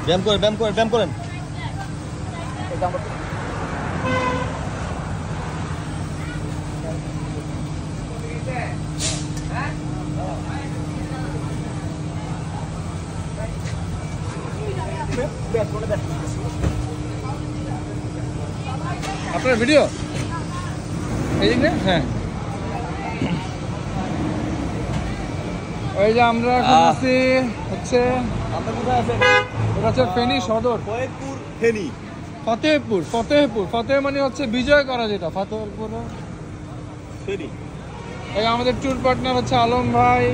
ব্যায়াম করেন, ব্যায়াম করেন, ব্যায়াম করেন। আপনার ভিডিও এই যে হ্যাঁ ওই যে আমরা এখন আছি হচ্ছে এটা হচ্ছে ফেনী সদর ফতেহপুর ফেনী ফতেহপুর ফতেহ মানে হচ্ছে বিজয় করা যেটা ফতেহপুর ফেনী। এই আমাদের ট্যুর পার্টনার হচ্ছে আলম ভাই,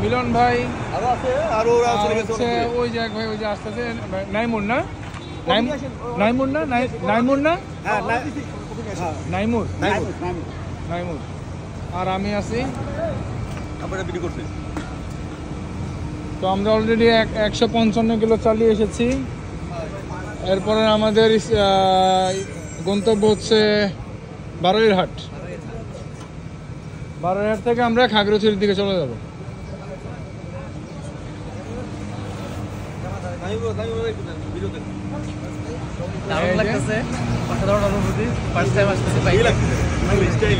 মিলন ভাই, আরো আছে, আরো ওরা চলে গেছে হচ্ছে ওই যে এক ভাই ওই যে আসতেছে নাইমুর না নাইমুর না নাইমুর না হ্যাঁ নাইমুর নাইমুর আর আমি আছি। আমরা ভিডিও করছি। তো আমরা অলরেডি 155 কিলো চালিয়ে এসেছি। এরপরে আমাদের গন্তব্য হচ্ছে বারোইরহাট থেকে আমরা খাগড়াছড়ির দিকে চলে যাব। দারুণ লাগতেছে, অসাধারণ অনুভূতি। ফার্স্ট টাইম আসতেছি বাইকে,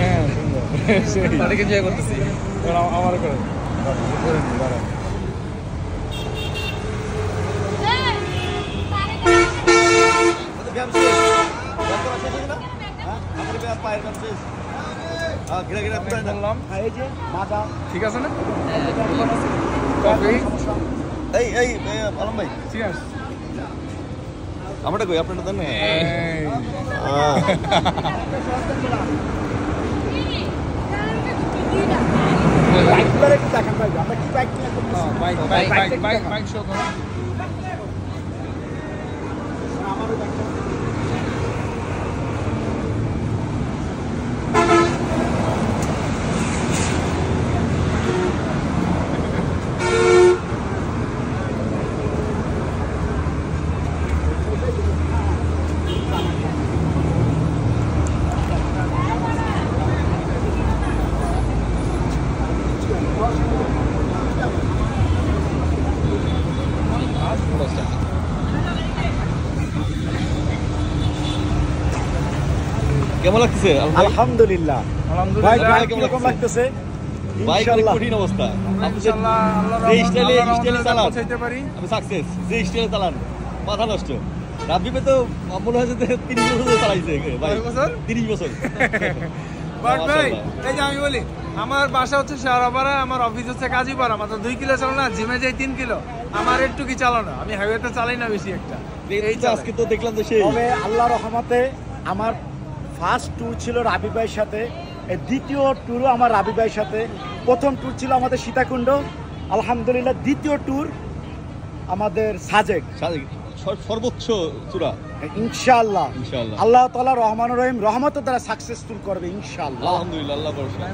হ্যাঁ অনেক এনজয় করতেছি। আমার করে ঠিক আছে না? এই এই আলম ভাই চিয়ার্স। আমারটা কই আপনারটা দেন না। বাইক শো করো। কেমন লাগতেছে? আলহামদুলিল্লাহ। ভাই কিরকম লাগতেছে? বাইক অনেক কঠিন অবস্থা। আপনি যে স্টাইলে চালান আমি সাকসেস, যে স্টাইলে চালান মাথা নষ্ট। রাব্বিবে তো মনে হয় যে 30 বছর চালাইছে বাইক। 30 বছর। বাট ভাই এই যে আমি বলি আমার বাসা হচ্ছে শেয়ারাপাড়া, আমার অফিস হচ্ছে কাজীপাড়া, মাত্র 2 কিলো চালানো, জিমে যাই 3 কিলো। আমার একটু কি চালানো, আমি হাইওয়েতে চালাই না বেশি একটা। এই তো আজকে তো দেখলাম যে সেই তবে আল্লাহর রহমতে আমার ফার্স্ট ট্যুর ছিল রাবি ভাইয়ের সাথে, এই দ্বিতীয় ট্যুরও আমার রাবি ভাইয়ের সাথে। প্রথম ট্যুর ছিল আমাদের সীতাকুণ্ড, আলহামদুলিল্লাহ। দ্বিতীয় ট্যুর আমাদের সাজেক, সর্বোচ্চ চূড়া। ইনশাআল্লাহ ইনশাআল্লাহ আল্লাহ তাআলা রহমানুর রহিম রহমতের দ্বারা সাকসেসফুল করবে ইনশাআল্লাহ। আলহামদুলিল্লাহ, আল্লাহ ভরসা।